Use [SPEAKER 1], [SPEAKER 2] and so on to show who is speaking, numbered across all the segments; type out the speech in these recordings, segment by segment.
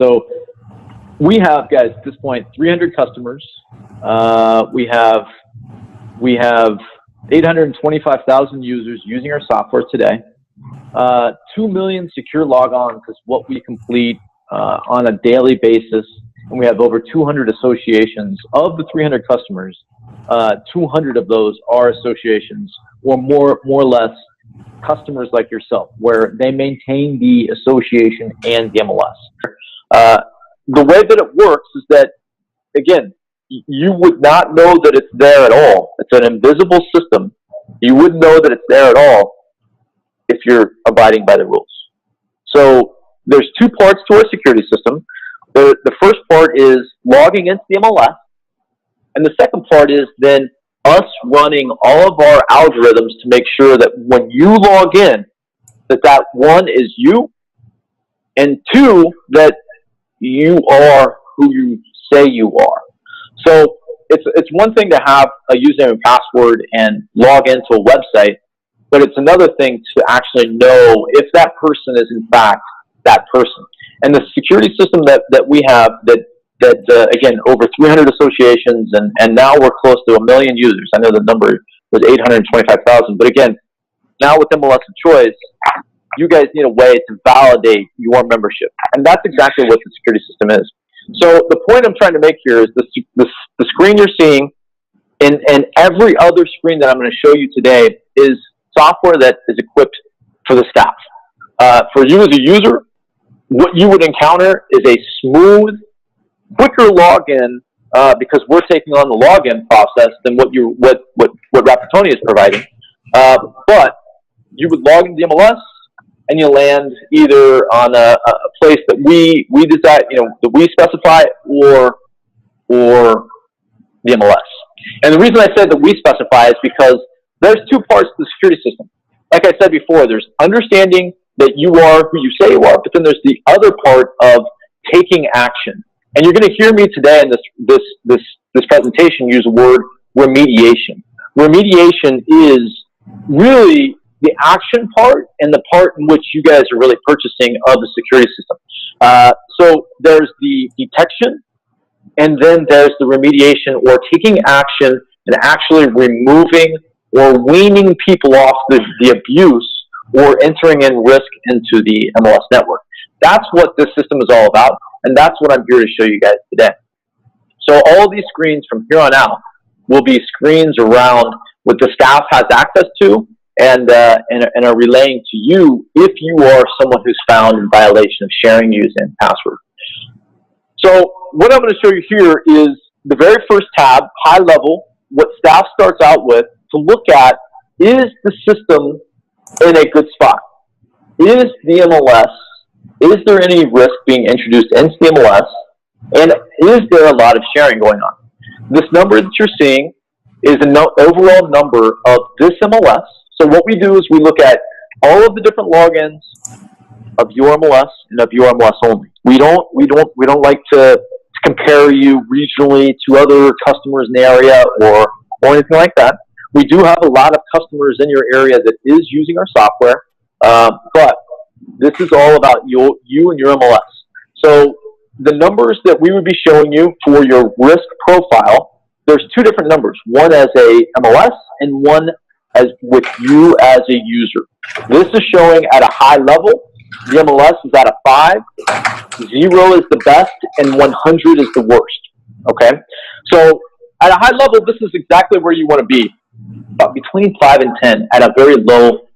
[SPEAKER 1] So we have, guys, at this point, 300 customers. We have 825,000 users using our software today. 2 million secure logons is what we complete on a daily basis, and we have over 200 associations. Of the 300 customers, 200 of those are associations, or more or less customers like yourself, where they maintain the association and the MLS. The way that it works is that, again, you would not know that it's there at all. It's an invisible system. You wouldn't know that it's there at all if you're abiding by the rules. So there's two parts to our security system. The first part is logging into the MLS, and the second part is then us running all of our algorithms to make sure that when you log in, that one is you, and two, that you are who you say you are. So it's one thing to have a username and password and log into a website, but it's another thing to actually know if that person is in fact that person. And the security system that we have, again, over 300 associations, and now we're close to 1 million users. I know the number was 825,000, but again, now with MLS of Choice, you guys need a way to validate your membership, and that's exactly what the security system is. So the point I'm trying to make here is the screen you're seeing, and every other screen that I'm going to show you today is software that is equipped for the staff. For you as a user, what you would encounter is a smooth, quicker login because we're taking on the login process than what Rapatoni is providing. But you would log into the MLS, and you land either on a place that we decide, that we specify, or the MLS. And the reason I said that we specify is because there's two parts to the security system. Like I said before, there's understanding that you are who you say you are, but then there's the other part of taking action. And you're going to hear me today in this presentation use the word remediation. Remediation is really the action part and the part in which you guys are really purchasing of the security system. So there's the detection, and then there's the remediation, or taking action and actually removing or weaning people off the abuse or entering in risk into the MLS network. That's what this system is all about, and that's what I'm here to show you guys today. So all of these screens from here on out will be screens around what the staff has access to, and are relaying to you if you are someone who's found in violation of sharing username and password. So what I'm going to show you here is the very first tab, high level, what staff starts out with to look at: is the system in a good spot? Is the MLS, is there any risk being introduced into the MLS? And is there a lot of sharing going on? This number that you're seeing is an overall number of this MLS. So what we do is we look at all of the different logins of your MLS and of your MLS only. We don't like to compare you regionally to other customers in the area or anything like that. We do have a lot of customers in your area that is using our software, but this is all about you and your MLS. So the numbers that we would be showing you for your risk profile, there's two different numbers, one as a MLS and one as with you as a user. This is showing at a high level. The MLS is at a 5, 0 is the best, and 100 is the worst. Okay? So at a high level, this is exactly where you want to be, but between 5 and 10 at a very low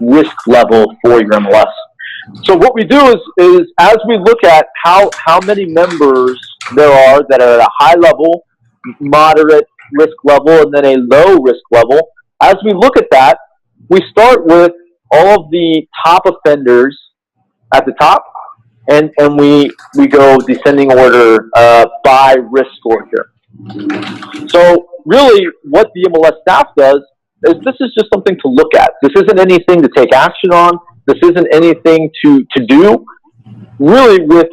[SPEAKER 1] risk level for your MLS. So what we do is as we look at how many members there are that are at a high level, moderate risk level, and then a low risk level, as we look at that, we start with all of the top offenders at the top, and we go descending order by risk score here. So really what the MLS staff does is this is just something to look at. This isn't anything to take action on. This isn't anything to do. Really, with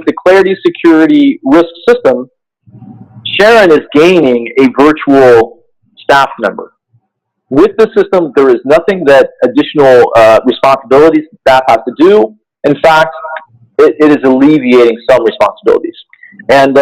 [SPEAKER 1] the Clarity Security risk system, Sharon is gaining a virtual staff member. With the system, there is nothing that additional responsibilities the staff has to do. In fact, it is alleviating some responsibilities. And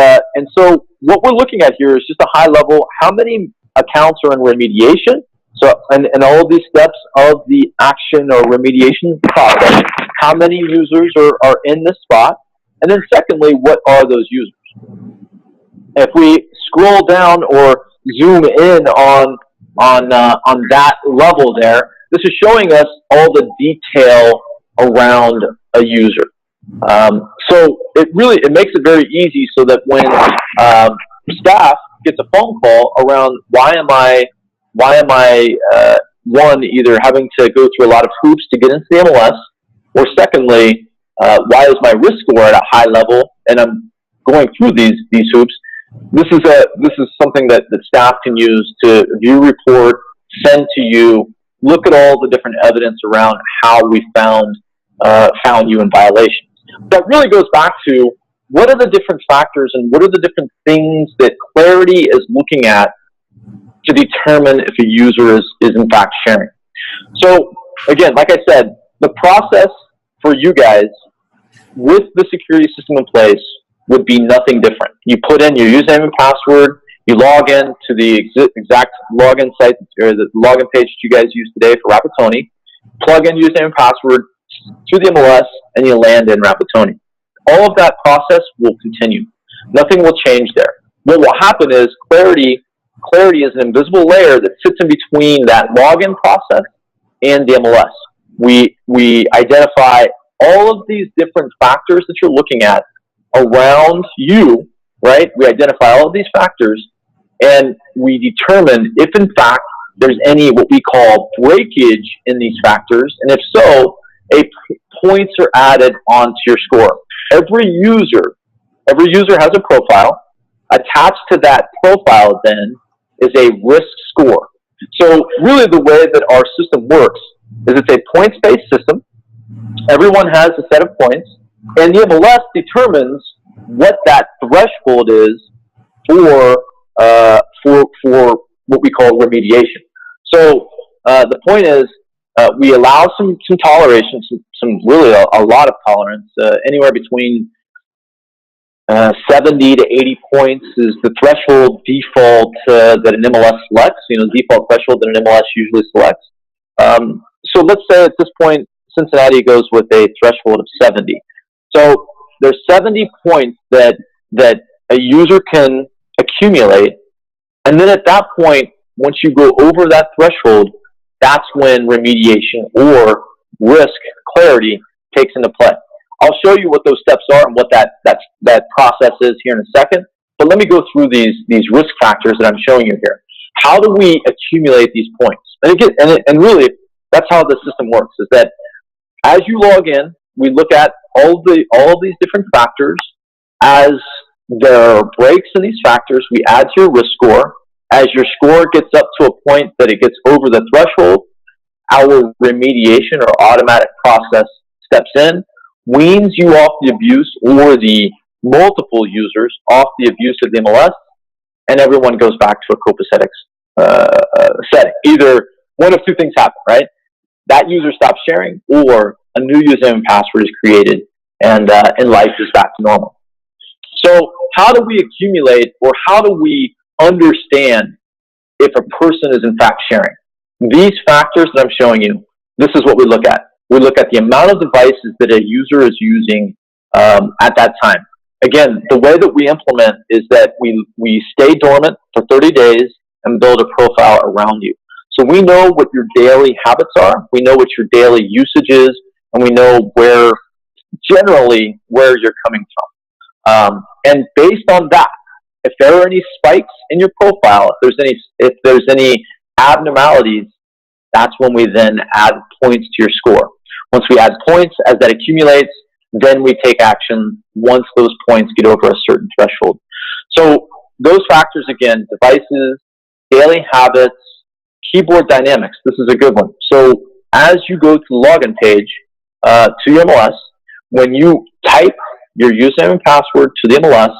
[SPEAKER 1] so what we're looking at here is just a high level, how many accounts are in remediation. So, and all of these steps of the action or remediation process, how many users are in this spot? And then secondly, what are those users? If we scroll down or zoom in on that level there, this is showing us all the detail around a user. So it makes it very easy so that when staff gets a phone call around why am I one, either having to go through a lot of hoops to get into the MLS, or secondly, why is my risk score at a high level and I'm going through these hoops. This is something that staff can use to view report, send to you, look at all the different evidence around how we found you in violation. That really goes back to what are the different factors and what are the different things that Clarity is looking at to determine if a user is in fact sharing. So again, like I said, the process for you guys with the security system in place would be nothing different. You put in your username and password, you log in to the exact login site or the login page that you guys use today for Rapatoni, plug in username and password to the MLS, and you land in Rapatoni. All of that process will continue. Nothing will change there. What will happen is Clarity is an invisible layer that sits in between that login process and the MLS. We identify all of these different factors that you're looking at around you, right? We identify all of these factors, and we determine if, in fact, there's any what we call breakage in these factors, and if so, points are added onto your score. Every user has a profile. Attached to that profile, then, is a risk score. So really the way that our system works is it's a points-based system. Everyone has a set of points, and the MLS determines what that threshold is for what we call remediation. So the point is we allow some toleration, some really a lot of tolerance, anywhere between 70 to 80 points is the threshold default that an MLS selects, default threshold that an MLS usually selects. So let's say at this point, Cincinnati goes with a threshold of 70. So there's 70 points that a user can accumulate, and then at that point, once you go over that threshold, that's when remediation or risk clarity takes into play. I'll show you what those steps are and what that process is here in a second, but let me go through these risk factors that I'm showing you here. How do we accumulate these points? And really, that's how the system works, is that as you log in, we look at all of these different factors. As there are breaks in these factors, we add to your risk score. As your score gets up to a point that it gets over the threshold, our remediation or automatic process steps in, weans you off the abuse or the multiple users off the abuse of the MLS, and everyone goes back to a copacetic setting. Either one of two things happen, right? That user stops sharing, or a new username and password is created, and life is back to normal. So how do we accumulate, or how do we understand if a person is in fact sharing? These factors that I'm showing you, this is what we look at. We look at the amount of devices that a user is using at that time. Again, the way that we implement is that we stay dormant for 30 days and build a profile around you. So we know what your daily habits are, we know what your daily usage is, and we know generally where you're coming from. And based on that, if there are any spikes in your profile, if there's any abnormalities, that's when we then add points to your score. Once we add points, as that accumulates, then we take action once those points get over a certain threshold. So those factors, again, devices, daily habits, keyboard dynamics. This is a good one. So as you go to the login page to your MLS, when you type your username and password to the MLS,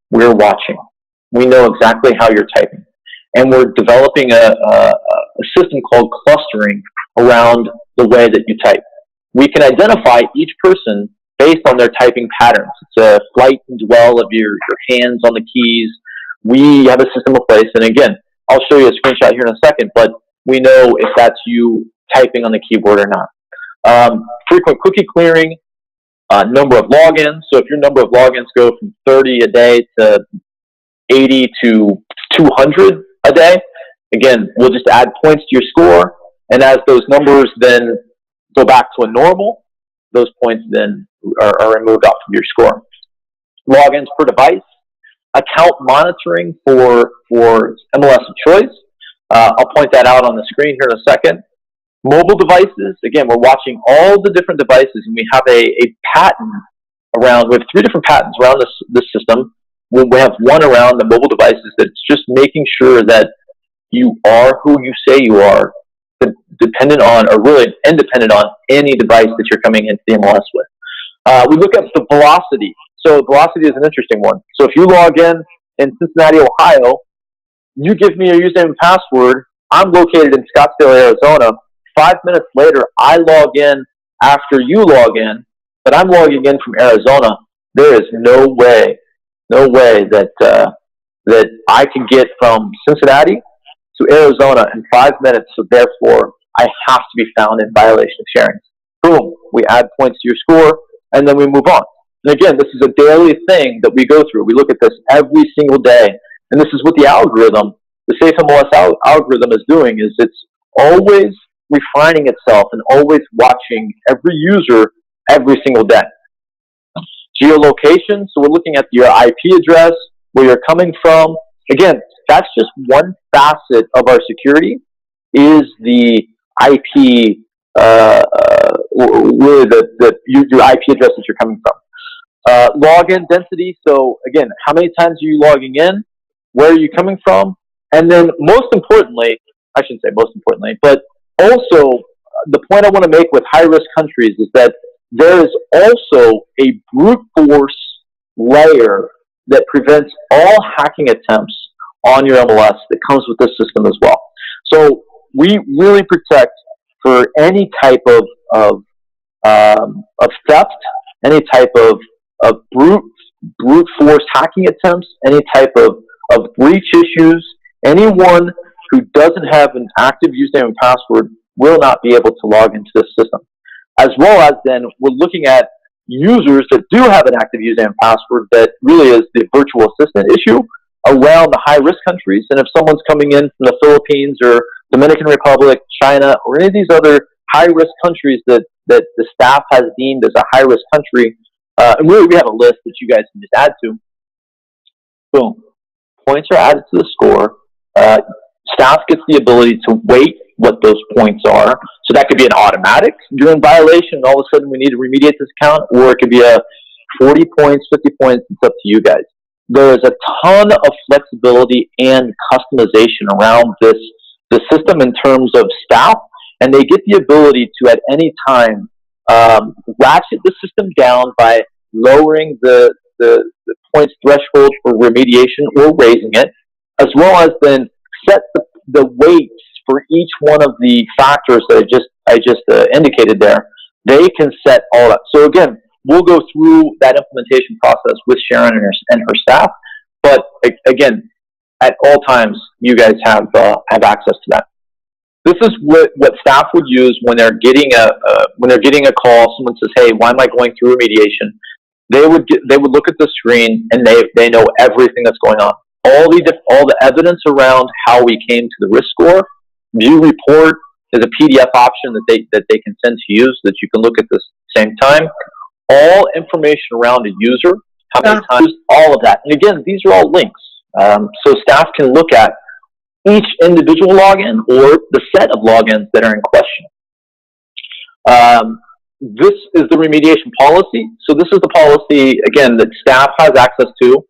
[SPEAKER 1] we're watching. We know exactly how you're typing. And we're developing a system called clustering around the way that you type. We can identify each person based on their typing patterns. It's a flight and dwell of your hands on the keys. We have a system in place, and again, I'll show you a screenshot here in a second, but we know if that's you typing on the keyboard or not. Frequent cookie clearing, number of logins. So if your number of logins go from 30 a day to 80 to 200 a day, again, we'll just add points to your score, and as those numbers then go back to a normal, those points then are removed off of your score. Logins per device, account monitoring for MLS of choice. I'll point that out on the screen here in a second. Mobile devices, again, we're watching all the different devices, and we have a pattern around, we have 3 different patterns around this system. We have one around the mobile devices that's just making sure that you are who you say you are, dependent on, or really independent on, any device that you're coming into the MLS with. We look at the velocity. So velocity is an interesting one. So if you log in Cincinnati, Ohio, you give me your username and password, I'm located in Scottsdale, Arizona. 5 minutes later, I log in after you log in, but I'm logging in from Arizona. There is no way that that I can get from Cincinnati to Arizona in 5 minutes, so therefore I have to be found in violation of sharing. Boom, we add points to your score, and then we move on. And again, this is a daily thing that we go through. We look at this every single day, and this is what the algorithm, the SafeMLS algorithm is doing, is it's always refining itself and always watching every user every single day. Geolocation, so we're looking at your IP address, where you're coming from. Again, that's just one facet of our security, is the IP, really your IP address that you're coming from. Login density, so again, how many times are you logging in? Where are you coming from? And then most importantly, I shouldn't say most importantly, but also the point I want to make with high-risk countries is that there is also a brute force layer that prevents all hacking attempts on your MLS that comes with this system as well. So we really protect for any type of theft, any type of brute force hacking attempts, any type of breach issues. Anyone who doesn't have an active username and password will not be able to log into this system. As well as then we're looking at users that do have an active username and password that really is the virtual assistant issue around the high-risk countries. And if someone's coming in from the Philippines or Dominican Republic, China, or any of these other high-risk countries that the staff has deemed as a high-risk country, and really we have a list that you guys can just add to, boom, points are added to the score. Staff gets the ability to weight what those points are. So that could be an automatic. You're in violation, and all of a sudden we need to remediate this account, or it could be a 40 points, 50 points. It's up to you guys. There is a ton of flexibility and customization around this system in terms of staff, and they get the ability to at any time ratchet the system down by lowering the points threshold for remediation or raising it, as well as then set the weights for each one of the factors that I just indicated there. They can set all that. So again, we'll go through that implementation process with Sharon and her staff. But again, at all times, you guys have access to that. This is what staff would use when they're getting a call. Someone says, "Hey, why am I going through remediation?" They would look at the screen, and they know everything that's going on. All the evidence around how we came to the risk score. View report is a PDF option that they can send to you so that you can look at this at the same time. All information around a user, how many times, all of that. And again, these are all links. So staff can look at each individual login or the set of logins that are in question. This is the remediation policy. So this is the policy, again, that staff has access to.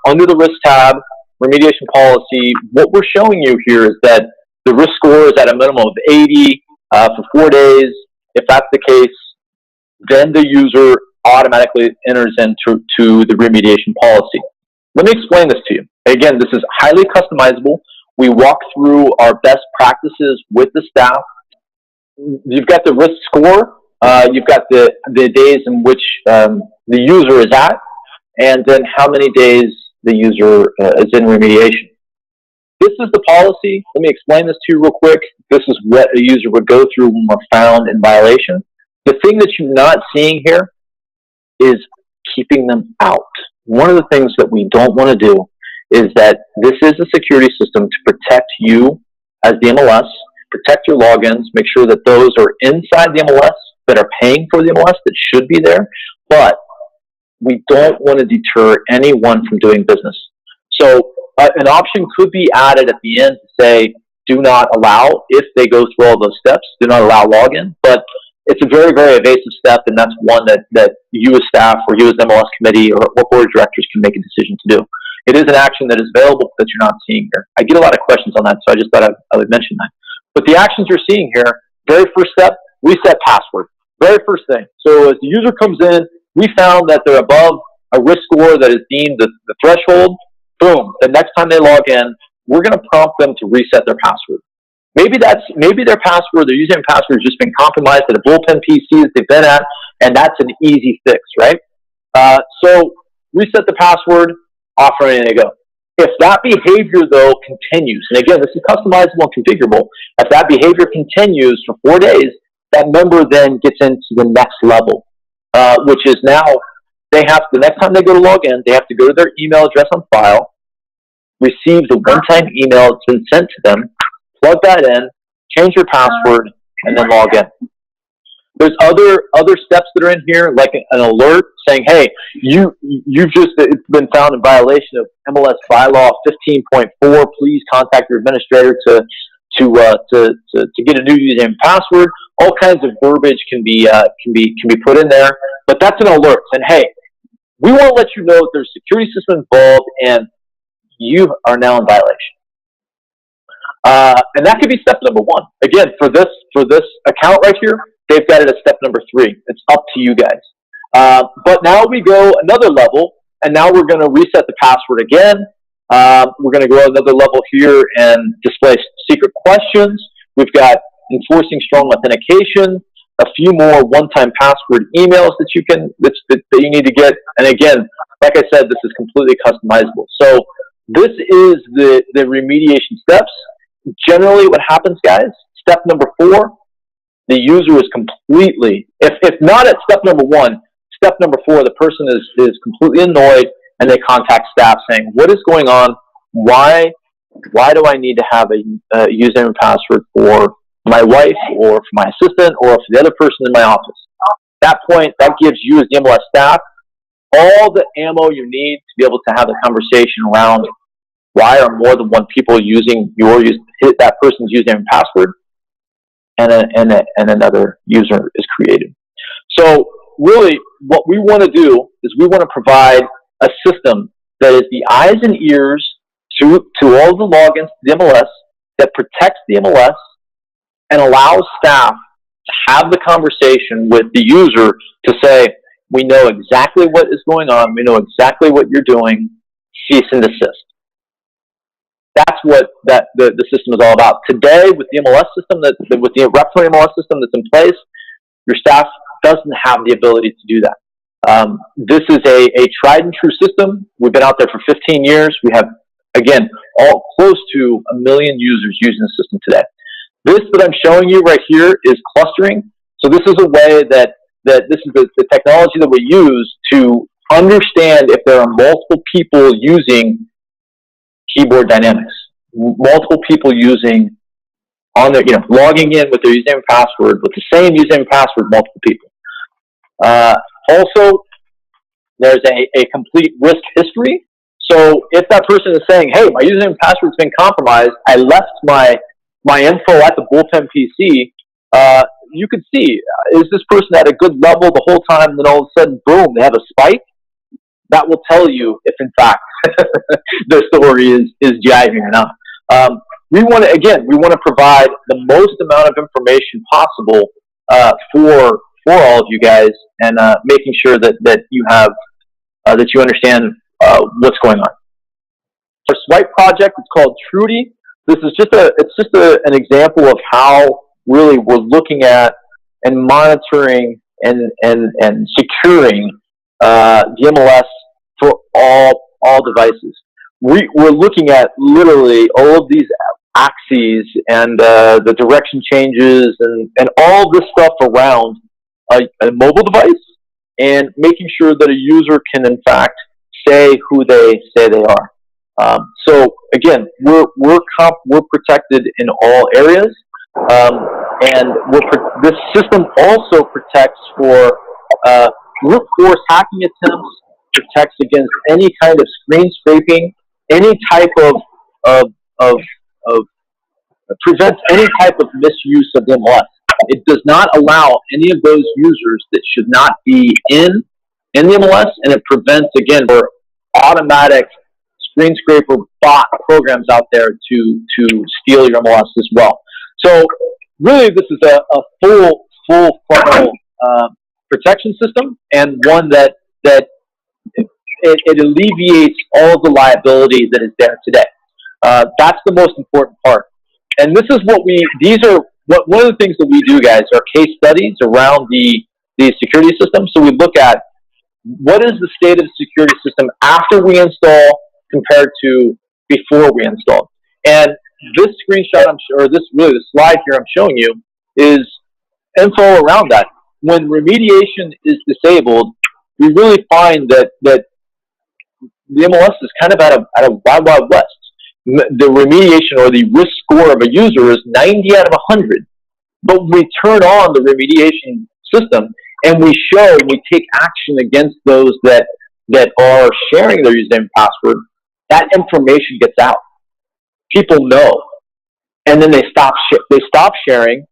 [SPEAKER 1] Under the risk tab, remediation policy, what we're showing you here is that the risk score is at a minimum of 80 for 4 days. If that's the case, then the user automatically enters into the remediation policy. Let me explain this to you. Again, this is highly customizable. We walk through our best practices with the staff. You've got the risk score. You've got the days in which the user is at, and then how many days the user is in remediation. This is the policy. Let me explain this to you real quick. This is what a user would go through when we're found in violation. The thing that you're not seeing here is keeping them out. One of the things that we don't want to do is that this is a security system to protect you as the MLS, protect your logins, make sure that those are inside the MLS, that are paying for the MLS, that should be there, but we don't want to deter anyone from doing business. So an option could be added at the end to say, do not allow, if they go through all those steps, do not allow login, but it's a very, very evasive step, and that's one that you as staff or you as MLS committee or board of directors can make a decision to do. It is an action that is available that you're not seeing here. I get a lot of questions on that, so I just thought I would mention that. But the actions you're seeing here, very first step, reset password. Very first thing. So as the user comes in, we found that they're above a risk score that is deemed the threshold. Boom. The next time they log in, we're going to prompt them to reset their password. Maybe their password, their username and password has just been compromised at a bullpen PC that they've been at, and that's an easy fix, right? So reset the password, off and ready to go. If that behavior, though, continues, and again, this is customizable and configurable, if that behavior continues for 4 days, that member then gets into the next level, which is now they have, the next time they go to log in, they have to go to their email address on file, receive the one-time email that's been sent to them, plug that in, change your password, and then log in. There's other steps that are in here, like an alert saying, "Hey, you've just been found in violation of MLS bylaw 15.4. Please contact your administrator to get a new username and password." All kinds of verbiage can be put in there, but that's an alert saying, "Hey, we want to let you know that there's a security system involved, and you are now in violation." And that could be step number one. Again, for this account right here, they've got it at step number 3. It's up to you guys. But now we go another level, and now we're going to reset the password again. We're going to go another level here and display secret questions. We've got enforcing strong authentication, a few more one-time password emails that you need to get. And again, like I said, this is completely customizable. So this is the remediation steps. Generally, what happens, guys? Step number 4. The user is completely, if not at step number 1, step number 4, the person is completely annoyed, and they contact staff saying, "What is going on? Why do I need to have a username and password for my wife or for my assistant or for the other person in my office?" At that point, that gives you as the MLS staff all the ammo you need to be able to have a conversation around why are more than one people using that person's username and password, and another user is created. So really, what we want to do is we want to provide a system that is the eyes and ears to all the logins to the MLS, that protects the MLS and allows staff to have the conversation with the user to say, "We know exactly what is going on. We know exactly what you're doing. Cease and desist." That's what the system is all about. Today, with the MLS system, with the referee MLS system that's in place, your staff doesn't have the ability to do that. This is a tried and true system. We've been out there for 15 years. We have, again, all close to 1 million users using the system today. This that I'm showing you right here is clustering. So this is a way that this is the technology that we use to understand if there are multiple people using keyboard dynamics, multiple people using on their, logging in with their username and password, with the same username and password, multiple people. Also, there's a complete risk history. So if that person is saying, "Hey, my username and password's been compromised, I left my info at the bullpen PC," you could see, is this person at a good level the whole time, and then all of a sudden, boom, they have a spike? That will tell you if, in fact, their story is jiving or not. We want to provide the most amount of information possible for all of you guys, and making sure that you have that you understand what's going on. Our swipe project is called Trudy. This is just an example of how really we're looking at and monitoring and securing the MLS for all devices. We're looking at literally all of these axes and the direction changes and all this stuff around a mobile device, and making sure that a user can in fact say who they say they are. So again, we're protected in all areas, and this system also protects for brute force hacking attempts, protects against any kind of screen scraping, any type of prevents any type of misuse of the MLS. It does not allow any of those users that should not be in the MLS, and it prevents, again, for automatic screen scraper bot programs out there to steal your MLS as well. So really, this is a full frontal protection system, and one that it alleviates all of the liability that is there today. That's the most important part. And this is one of the things that we do, guys, are case studies around the security system. So we look at what is the state of the security system after we install compared to before we install. And this screenshot, the slide here I'm showing you is info around that. When remediation is disabled, we really find that the MLS is kind of at a wild west. The remediation or the risk score of a user is 90 out of 100. But when we turn on the remediation system and we take action against those that are sharing their username and password, that information gets out. People know, and then they stop sharing,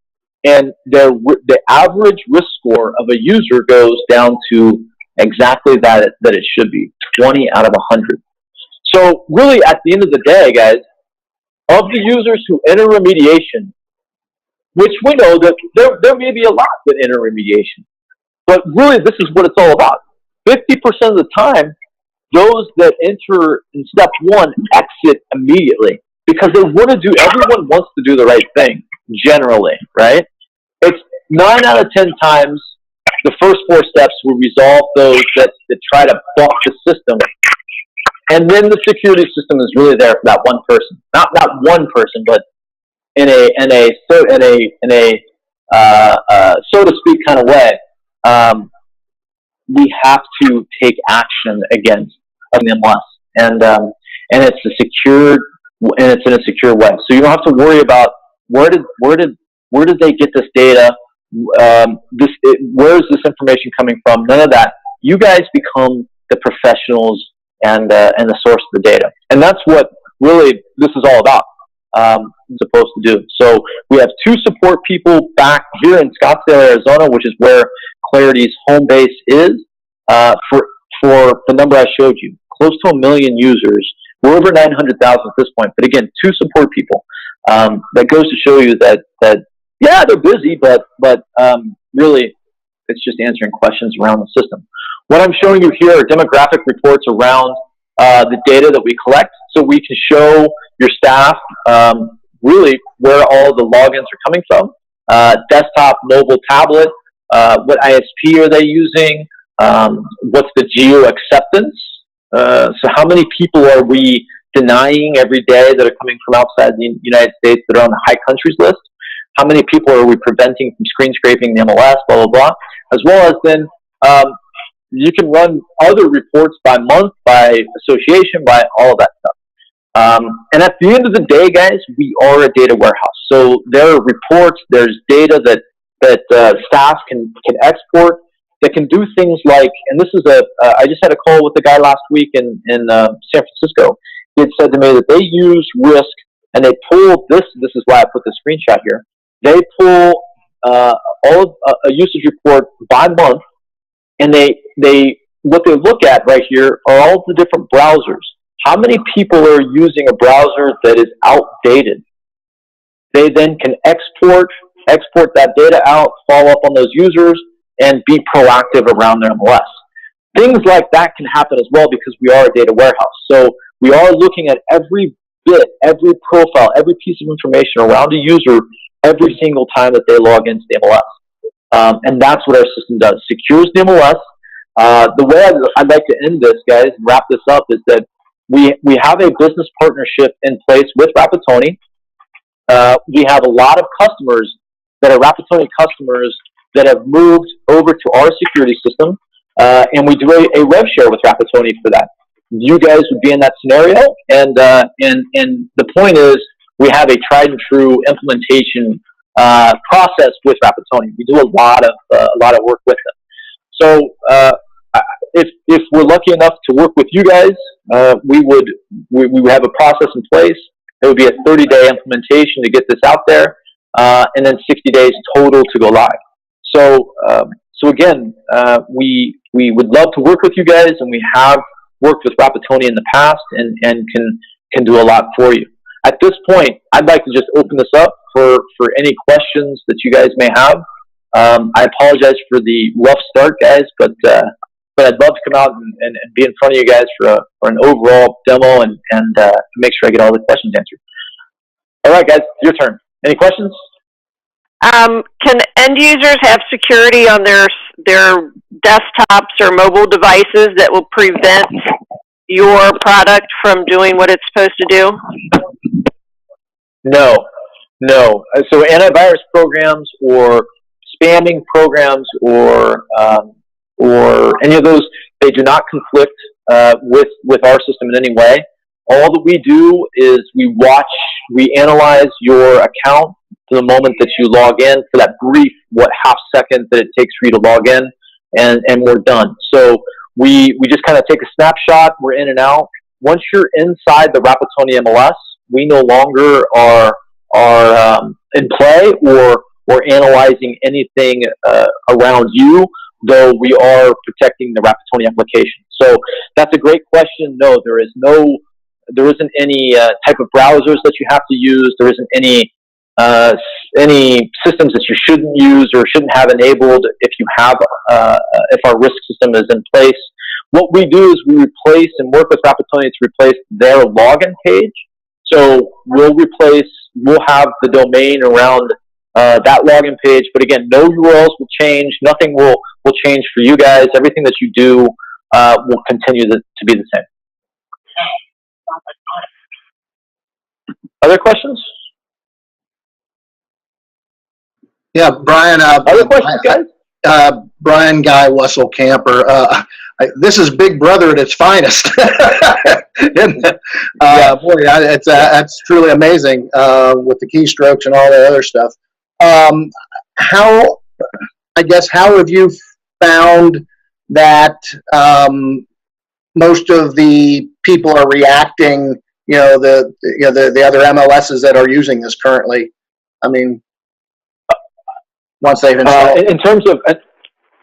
[SPEAKER 1] and the average risk score of a user goes down to exactly that it should be, 20 out of 100. So really, at the end of the day, guys, of the users who enter remediation, which we know that there may be a lot that enter remediation, but really this is what it's all about. 50% of the time, those that enter in step one exit immediately, because everyone wants to do the right thing, generally, right? It's 9 out of 10 times the first 4 steps will resolve those that try to buck the system. And then the security system is really there for that one person. Not one person, but in a so to speak kind of way. We have to take action against an MLS, and it's in a secure way. So you don't have to worry about where did they get this data? Where is this information coming from? None of that. You guys become the professionals and the source of the data, and that's what really this is all about. Supposed to do. So we have 2 support people back here in Scottsdale, Arizona, which is where Clarity's home base is. For the number I showed you, close to 1 million users. We're over 900,000 at this point. But again, 2 support people. That goes to show you that yeah, they're busy, but really, it's just answering questions around the system. What I'm showing you here are demographic reports around the data that we collect, so we can show your staff really where all the logins are coming from. Desktop, mobile, tablet, what ISP are they using, what's the geo acceptance, so how many people are we denying every day that are coming from outside the United States that are on the high countries list, how many people are we preventing from screen scraping the MLS, blah, blah, blah, as well as then you can run other reports by month, by association, by all of that stuff. And at the end of the day, guys, we are a data warehouse. So there are reports, there's data that staff can export that can do things like, and this is I just had a call with the guy last week in San Francisco. He had said to me that they use Risk, and they pull this is why I put the screenshot here. They pull a usage report by month, and what they look at right here are all the different browsers. How many people are using a browser that is outdated? They then can export that data out, follow up on those users, and be proactive around their MLS. Things like that can happen as well because we are a data warehouse. So we are looking at every bit, every profile, every piece of information around a user every single time that they log into the MLS. And that's what our system does. Secures the MLS. The way I'd like to end this, guys, and wrap this up, is that we have a business partnership in place with Rapatoni. We have a lot of customers that are Rapatoni customers that have moved over to our security system, and we do a rev share with Rapatoni for that. You guys would be in that scenario, and the point is we have a tried and true implementation process with Rapatoni. We do a lot of work with them. So if we're lucky enough to work with you guys, we would have a process in place. It would be a 30-day implementation to get this out there, and then 60 days total to go live. So again, we would love to work with you guys, and we have worked with Rapatoni in the past, and can do a lot for you. At this point, I'd like to just open this up for any questions that you guys may have. I apologize for the rough start, guys, but I'd love to come out and be in front of you guys for an overall demo and make sure I get all the questions answered. All right, guys, your turn. Any questions?
[SPEAKER 2] Can end users have security on their desktops or mobile devices that will prevent your product from doing what it's supposed to do?
[SPEAKER 1] No. So antivirus programs or spamming programs or any of those, they do not conflict with our system in any way. All that we do is we analyze your account to the moment that you log in, for that brief half second that it takes for you to log in, and we're done. So we just kind of take a snapshot. We're in and out. Once you're inside the Rapatoni MLS, we no longer are in play or analyzing anything around you, though we are protecting the Rapatoni application. So that's a great question. No, there isn't any type of browsers that you have to use. There isn't any systems that you shouldn't use or shouldn't have enabled if our risk system is in place. What we do is we replace and work with Rapatoni to replace their login page. So we'll have the domain around that login page, but again, no URLs will change. Nothing will change for you guys. Everything that you do will continue to be the same. Other questions?
[SPEAKER 3] Yeah, Brian.
[SPEAKER 1] Other questions, guys?
[SPEAKER 3] Brian Guy Wessel Camper. This is Big Brother at its finest. Boy, that's truly amazing with the keystrokes and all that other stuff. How have you found that most of the people are reacting? The other MLSs that are using this currently. I mean, once they've installed.
[SPEAKER 1] In terms of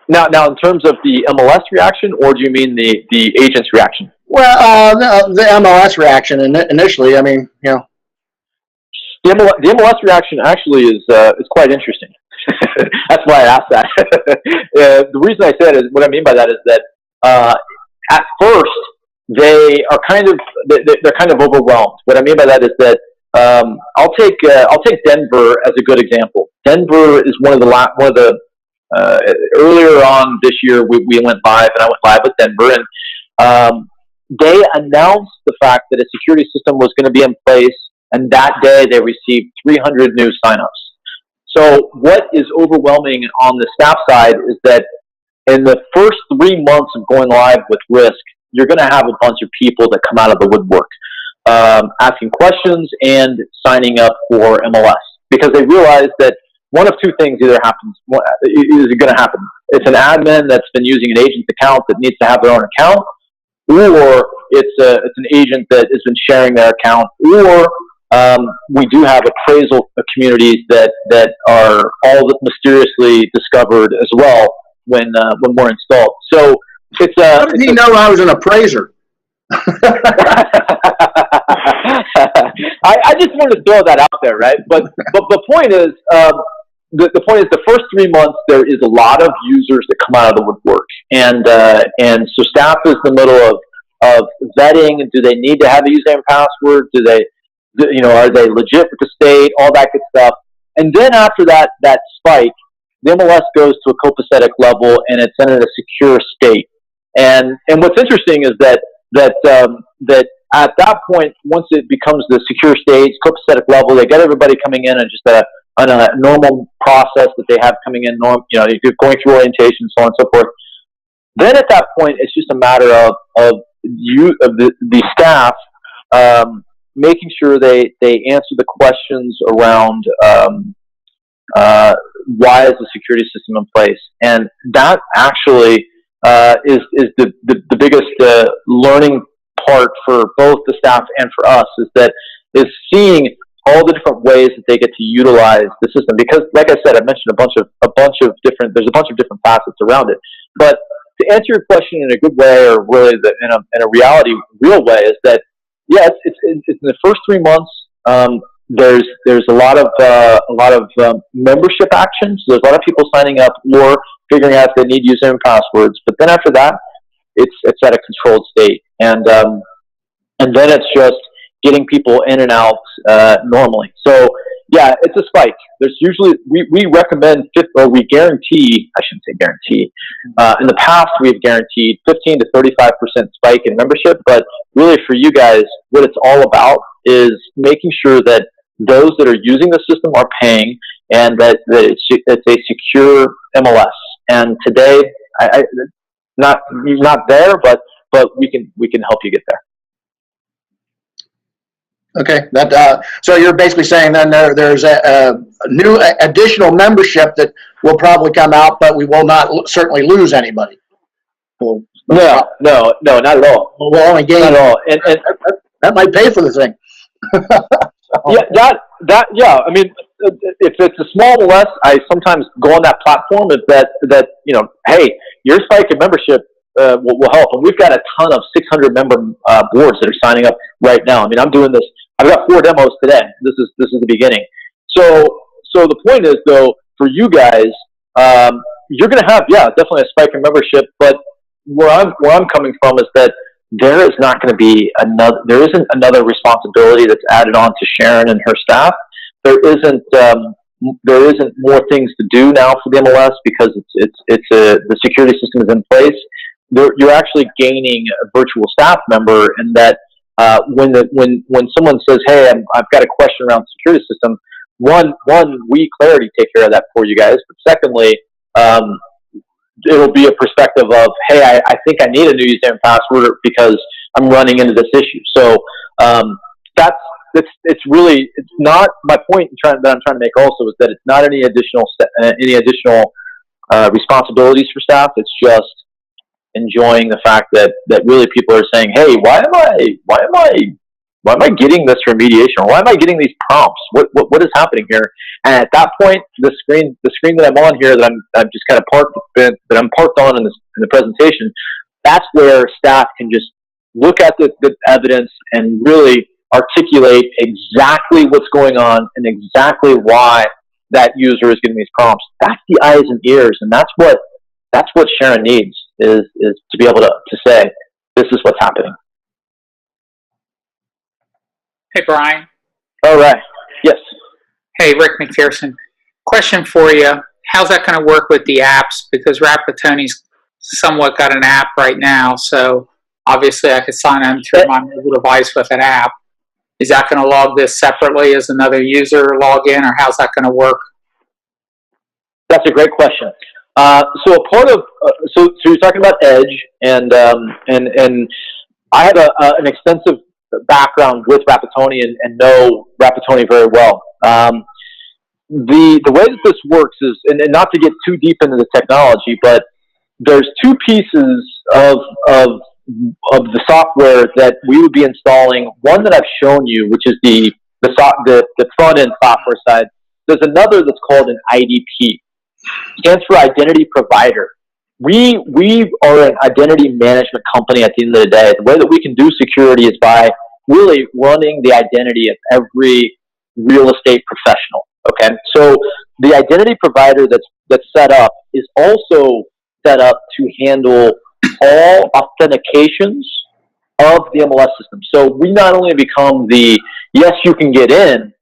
[SPEAKER 1] now, in terms of the MLS reaction, or do you mean the agent's reaction?
[SPEAKER 3] Well, the MLS reaction initially. I mean, The
[SPEAKER 1] MLS reaction actually is quite interesting. That's why I asked that. The reason I said is, what I mean by that is that at first they're kind of overwhelmed. What I mean by that is that I'll take Denver as a good example. Denver is one of the earlier on this year we went live, and I went live with Denver, and they announced the fact that a security system was going to be in place, and that day they received 300 new signups. So what is overwhelming on the staff side is that in the first 3 months of going live with Risk, you're going to have a bunch of people that come out of the woodwork, asking questions and signing up for MLS, because they realize that one of two things is going to happen. It's an admin that's been using an agent's account that needs to have their own account, or it's an agent that has been sharing their account, or we do have appraisal communities that are all mysteriously discovered as well when we're installed. So it's
[SPEAKER 3] how did he know I was an appraiser?
[SPEAKER 1] I just wanted to throw that out there, right? But the point is, the first 3 months there is a lot of users that come out of the woodwork, and so staff is in the middle of vetting. Do they need to have a username and password? Are they legit with the state? All that good stuff. And then after that spike, the MLS goes to a copacetic level and it's in a secure state. And what's interesting is that at that point, once it becomes the secure state, copacetic level, they get everybody coming in and just on a normal process that they have coming in, you're going through orientation, so on and so forth. Then at that point, it's just a matter of the staff making sure they answer the questions around why is the security system in place, and that actually is the biggest learning part for both the staff and for us, is seeing all the different ways that they get to utilize the system. Because, like I said, I mentioned there's a bunch of different facets around it. But to answer your question in a good way, or really in a real way, is that yes, it's in the first 3 months. There's a lot of membership actions. There's a lot of people signing up or figuring out if they need username and passwords. But then after that, it's at a controlled state, and then it's just getting people in and out normally. So yeah, it's a spike. There's usually we recommend we guarantee. I shouldn't say guarantee. In the past, we've guaranteed 15 to 35% spike in membership. But really, for you guys, what it's all about is making sure that those that are using the system are paying, and that it's a secure MLS. And today, I not there, but we can help you get there.
[SPEAKER 3] Okay, so you're basically saying then there's a new additional membership that will probably come out, but we will not certainly lose anybody.
[SPEAKER 1] No, not at all.
[SPEAKER 3] We'll only gain.
[SPEAKER 1] Not at all, and
[SPEAKER 3] that might pay for the thing.
[SPEAKER 1] Yeah. I mean, if it's a small MLS, I sometimes go on that platform. If that hey, your spike in membership will help, and we've got a ton of 600 member boards that are signing up right now. I mean, I'm doing this. I've got 4 demos today. This is the beginning. So the point is, though, for you guys, you're going to have definitely a spike in membership. But where I'm coming from is that there is not going to be there isn't another responsibility that's added on to Sharon and her staff. There isn't more things to do now for the MLS because the security system is in place. You're actually gaining a virtual staff member, and that when someone says, "Hey, I've got a question around the security system," one we Clarity take care of that for you guys. But secondly, it'll be a perspective of, "Hey, I think I need a new username and password because I'm running into this issue." So it's not my point that I'm trying to make. Also, is that it's not any additional responsibilities for staff. It's just enjoying the fact that really people are saying, "Hey, why am I getting this remediation? Or why am I getting these prompts? What is happening here?" And at that point, the screen that I'm on here, that I'm just kind of parked on in the presentation, that's where staff can just look at the evidence and really articulate exactly what's going on and exactly why that user is getting these prompts. That's the eyes and ears, and that's what Sharon needs, is to be able to say, "This is what's happening."
[SPEAKER 4] Hey, Brian.
[SPEAKER 1] All right. Yes.
[SPEAKER 4] Hey, Rick McPherson. Question for you. How's that going to work with the apps? Because Rapatoni's somewhat got an app right now, so obviously I could sign in through my mobile device with an app. Is that going to log this separately as another user login, or how's that going to work?
[SPEAKER 1] That's a great question. So a part of so you're talking about Edge, and I have an extensive background with Rapatoni and know Rapatoni very well. The way that this works is, and not to get too deep into the technology, but there's 2 pieces of the software that we would be installing. One that I've shown you, which is the front end software side. There's another that's called an IDP. Stands for Identity Provider. We are an identity management company at the end of the day. The way that we can do security is by really running the identity of every real estate professional. Okay, so the identity provider that's set up is also set up to handle all authentications of the MLS system. So we not only become yes, you can get in,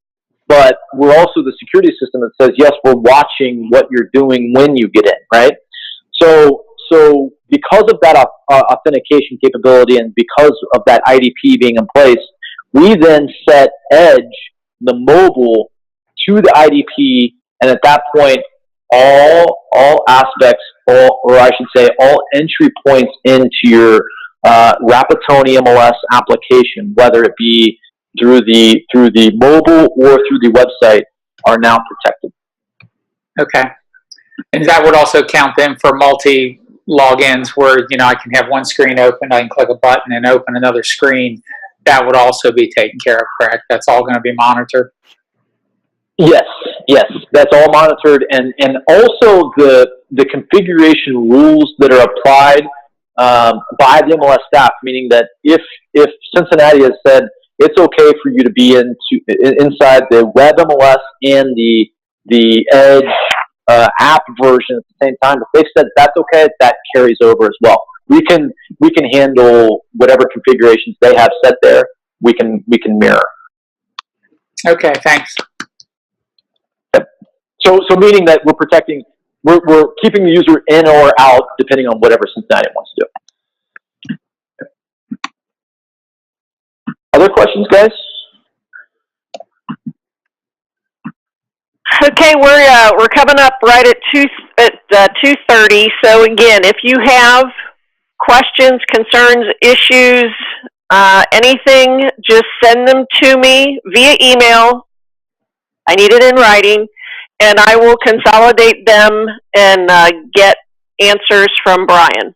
[SPEAKER 1] but we're also the security system that says, yes, we're watching what you're doing when you get in, right? So because of that authentication capability and because of that IDP being in place, we then set Edge, the mobile, to the IDP, and at that point, all aspects, or I should say, all entry points into your Rapatoni MLS application, whether it be through the mobile or through the website, are now protected.
[SPEAKER 4] Okay. And that would also count then for multi-logins where, I can have one screen open, I can click a button and open another screen. That would also be taken care of, correct? That's all going to be monitored?
[SPEAKER 1] Yes, that's all monitored, and also the configuration rules that are applied by the MLS staff, meaning that if Cincinnati has said it's okay for you to be inside the web MLS and the Edge app version at the same time, if they've said that's okay, that carries over as well. We can handle whatever configurations they have set there. We can mirror.
[SPEAKER 4] Okay, thanks.
[SPEAKER 1] So meaning that we're protecting, we're keeping the user in or out depending on whatever Cincinnati wants to do. Other questions, guys?
[SPEAKER 2] Okay, we're coming up right at 2:30. So again, if you have questions, concerns, issues, anything, just send them to me via email. I need it in writing, and I will consolidate them and get answers from Brian.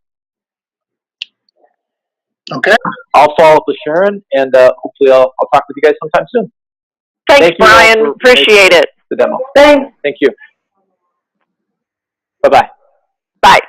[SPEAKER 3] Okay.
[SPEAKER 1] I'll follow up with Sharon, and hopefully I'll talk with you guys sometime soon.
[SPEAKER 2] Thanks, Brian. Appreciate it.
[SPEAKER 1] The demo.
[SPEAKER 2] Thanks.
[SPEAKER 1] Thank you. Bye-bye.
[SPEAKER 2] Bye.